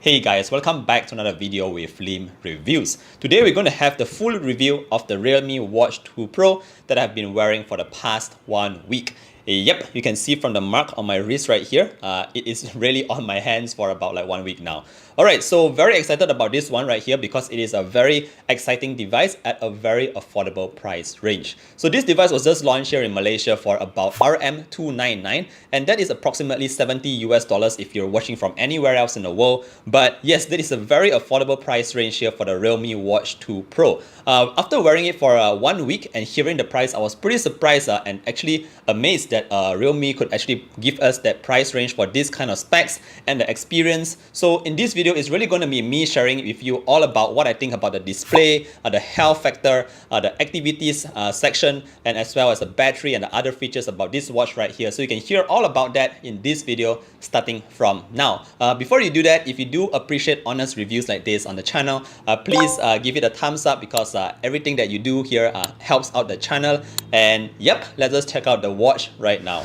Hey guys, welcome back to another video with Lim Reviews. Today we're going to have the full review of the Realme Watch 2 Pro that I've been wearing for the past 1 week. Yep, you can see from the mark on my wrist right here, it is really on my hands for about like 1 week now. Alright, so very excited about this one right here because it is a very exciting device at a very affordable price range. So this device was just launched here in Malaysia for about RM299, and that is approximately $70 if you're watching from anywhere else in the world. But yes, that is a very affordable price range here for the Realme Watch 2 Pro. After wearing it for 1 week and hearing the price, I was pretty surprised and actually amazed that Realme could actually give us that price range for this kind of specs and the experience. So in this video, it's really going to be me sharing with you all about what I think about the display, the health factor, the activities section, and as well as the battery and the other features about this watch right here. So you can hear all about that in this video starting from now. Before you do that, if you do appreciate honest reviews like this on the channel, please give it a thumbs up because everything that you do here helps out the channel. And yep, let's just check out the watch right now.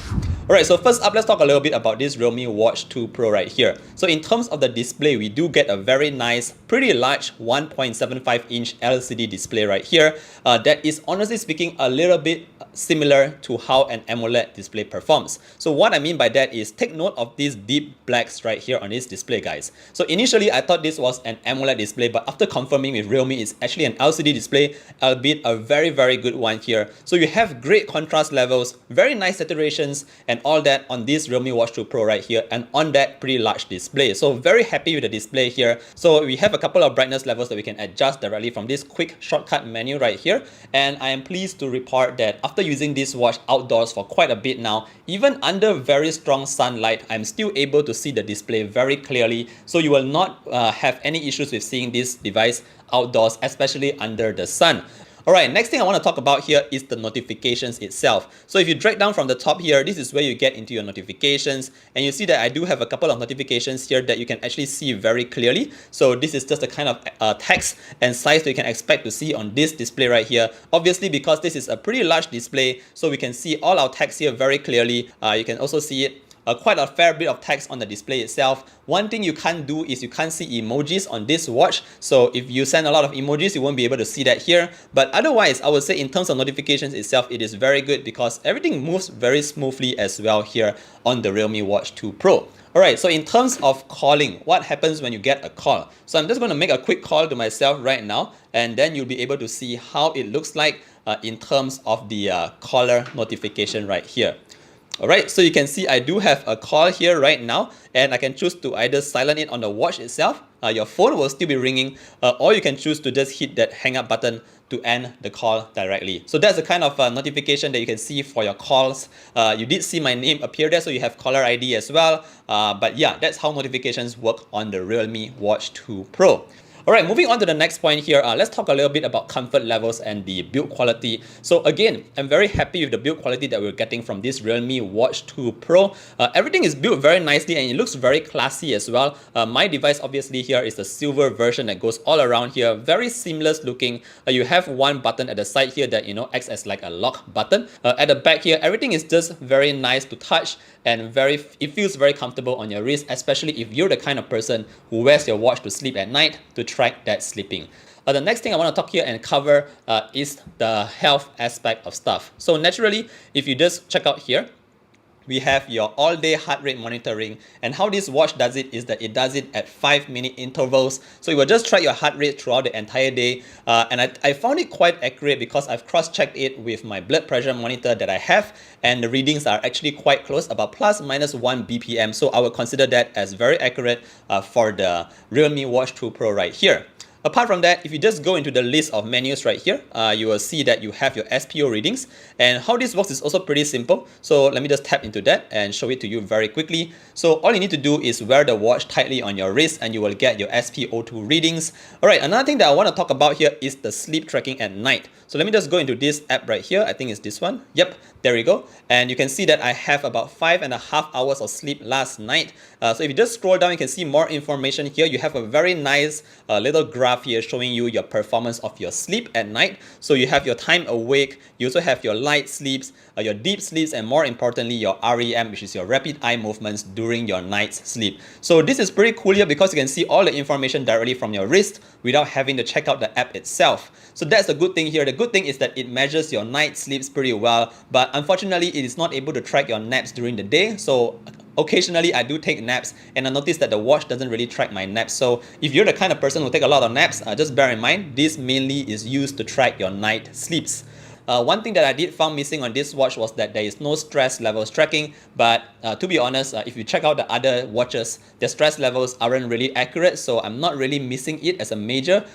Alright, so first up, let's talk a little bit about this Realme Watch 2 Pro right here. So in terms of the display, we do get a very nice, pretty large 1.75-inch LCD display right here. That is honestly speaking a little bit similar to how an AMOLED display performs. So what I mean by that is take note of these deep blacks right here on this display, guys. So initially I thought this was an AMOLED display, but after confirming with Realme, it's actually an LCD display, albeit a very good one here. So you have great contrast levels, very nice saturations, and all that on this Realme Watch 2 Pro right here, and on that pretty large display. So very happy with the display here. So we have a couple of brightness levels that we can adjust directly from this quick shortcut menu right here. And I am pleased to report that after using this watch outdoors for quite a bit now, even under very strong sunlight, I'm still able to see the display very clearly. So you will not have any issues with seeing this device outdoors, especially under the sun. Alright, next thing I want to talk about here is the notifications itself. So if you drag down from the top here, this is where you get into your notifications, and you see that I do have a couple of notifications here that you can actually see very clearly. So this is just the kind of text and size that you can expect to see on this display right here. Obviously, because this is a pretty large display, so we can see all our text here very clearly. You can also see it quite a fair bit of text on the display itself. One thing you can't do is you can't see emojis on this watch. So if you send a lot of emojis, you won't be able to see that here. But otherwise, I would say in terms of notifications itself, it is very good because everything moves very smoothly as well here on the Realme Watch 2 Pro. Alright, so in terms of calling, what happens when you get a call? So I'm just going to make a quick call to myself right now, and then you'll be able to see how it looks like in terms of the caller notification right here. Alright, so you can see I do have a call here right now, and I can choose to either silent it on the watch itself. Your phone will still be ringing, or you can choose to just hit that hang up button to end the call directly. So that's the kind of notification that you can see for your calls. You did see my name appear there, so you have caller ID as well. But yeah, that's how notifications work on the Realme Watch 2 Pro. Alright, moving on to the next point here, let's talk a little bit about comfort levels and the build quality. So again, I'm very happy with the build quality that we're getting from this Realme Watch 2 Pro. Everything is built very nicely and it looks very classy as well. My device obviously here is the silver version that goes all around here, very seamless looking. You have one button at the side here that acts as like a lock button. At the back here, everything is just very nice to touch and it feels very comfortable on your wrist, especially if you're the kind of person who wears your watch to sleep at night to track that sleeping. The next thing I want to talk here and cover is the health aspect of stuff. So naturally, if you just check out here, we have your all-day heart rate monitoring, and how this watch does it is that it does it at 5-minute intervals. So you will just track your heart rate throughout the entire day, and I found it quite accurate because I've cross-checked it with my blood pressure monitor that I have, and the readings are actually quite close, about plus minus 1 BPM. So I would consider that as very accurate for the Realme Watch 2 Pro right here. Apart from that, if you just go into the list of menus right here, you will see that you have your SPO readings, and how this works is also pretty simple. So let me just tap into that and show it to you very quickly. So all you need to do is wear the watch tightly on your wrist and you will get your SPO2 readings. Alright, another thing that I want to talk about here is the sleep tracking at night. So let me just go into this app right here. I think it's this one. Yep, there we go. And you can see that I have about 5.5 hours of sleep last night. So if you just scroll down, you can see more information here. You have a very nice little graph graph here showing you your performance of your sleep at night. So you have your time awake, you also have your light sleeps, your deep sleeps, and more importantly, your REM, which is your rapid eye movements during your night's sleep. So this is pretty cool here because you can see all the information directly from your wrist without having to check out the app itself. So that's the good thing here. The good thing is that it measures your night sleeps pretty well, but unfortunately, it is not able to track your naps during the day. So occasionally I do take naps, and I noticed that the watch doesn't really track my naps. So if you're the kind of person who take a lot of naps, just bear in mind, this mainly is used to track your night sleeps. One thing that I did found missing on this watch was that there is no stress levels tracking, but to be honest, if you check out the other watches, their stress levels aren't really accurate, so I'm not really missing it as a major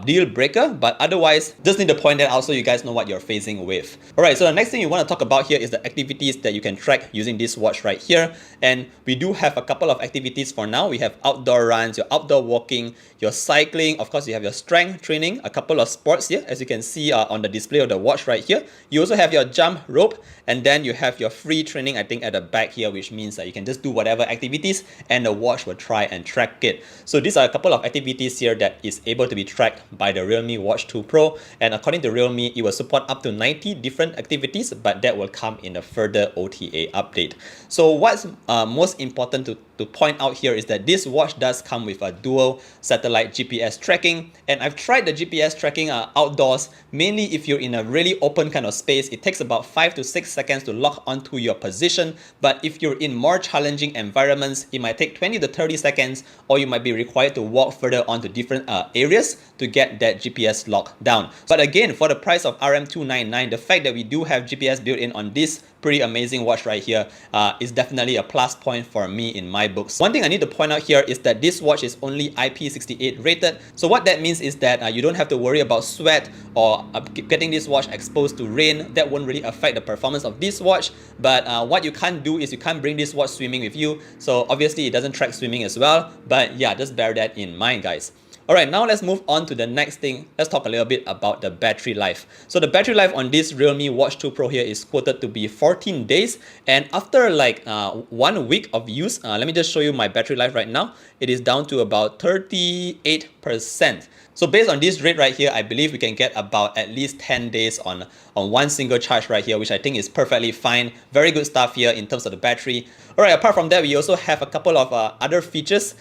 deal breaker, but otherwise, just need to point that out so you guys know what you're facing with. Alright, so the next thing you want to talk about here is the activities that you can track using this watch right here, and we do have a couple of activities for now. We have outdoor runs, your outdoor walking, your cycling, of course you have your strength training, a couple of sports here, as you can see on the display of the watch right here. You also have your jump rope, and then you have your free training, I think, at the back here, which means that you can just do whatever activities and the watch will try and track it. So these are a couple of activities here that is able to be tracked by the Realme Watch 2 Pro, and according to Realme, it will support up to 90 different activities, but that will come in a further OTA update. So what's most important to point out here is that this watch does come with a dual satellite GPS tracking, and I've tried the GPS tracking outdoors. Mainly if you're in a really open kind of space, it takes about 5 to 6 seconds to lock onto your position, but if you're in more challenging environments, it might take 20 to 30 seconds, or you might be required to walk further onto different areas to get that GPS locked down. But again, for the price of RM299, the fact that we do have GPS built in on this pretty amazing watch right here is definitely a plus point for me in my books. One thing I need to point out here is that this watch is only IP68 rated. So what that means is that you don't have to worry about sweat or getting this watch exposed to rain. That won't really affect the performance of this watch. But what you can't do is you can't bring this watch swimming with you. So obviously it doesn't track swimming as well. But yeah, just bear that in mind, guys. Alright, now let's move on to the next thing. Let's talk a little bit about the battery life. So the battery life on this Realme Watch 2 Pro here is quoted to be 14 days. And after like 1 week of use, let me just show you my battery life right now. It is down to about 38%. So based on this rate right here, I believe we can get about at least 10 days on one single charge right here, which I think is perfectly fine. Very good stuff here in terms of the battery. Alright, apart from that, we also have a couple of other features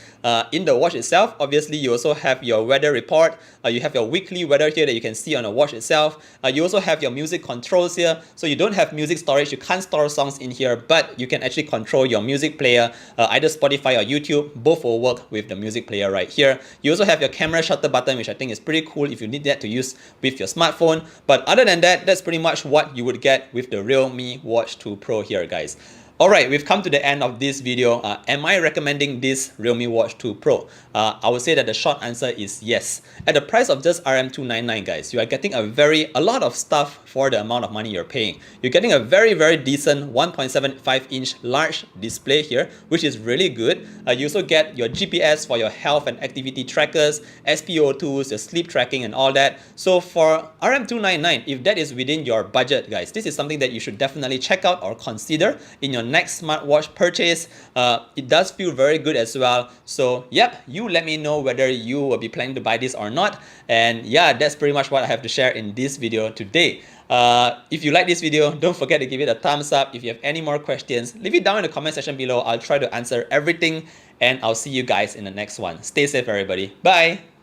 in the watch itself. Obviously, you also have your weather report. You have your weekly weather here that you can see on the watch itself. You also have your music controls here. So you don't have music storage. You can't store songs in here, but you can actually control your music player, either Spotify or YouTube. Both will work with the music player right here. You also have your camera shutter button, which I think is pretty cool if you need that to use with your smartphone. But other than that, that's pretty much what you would get with the Realme Watch 2 Pro here, guys. Alright, we've come to the end of this video. Am I recommending this Realme Watch 2 Pro? I would say that the short answer is yes. At the price of just RM299, guys, you are getting a lot of stuff for the amount of money you're paying. You're getting a very decent 1.75-inch large display here, which is really good. You also get your GPS for your health and activity trackers, SpO2s, your sleep tracking and all that. So for RM299, if that is within your budget, guys, this is something that you should definitely check out or consider in your next smartwatch purchase. It does feel very good as well. So yep, you let me know whether you will be planning to buy this or not. And yeah, that's pretty much what I have to share in this video today. If you like this video, don't forget to give it a thumbs up. If you have any more questions, leave it down in the comment section below. I'll try to answer everything, and I'll see you guys in the next one. Stay safe, everybody. Bye.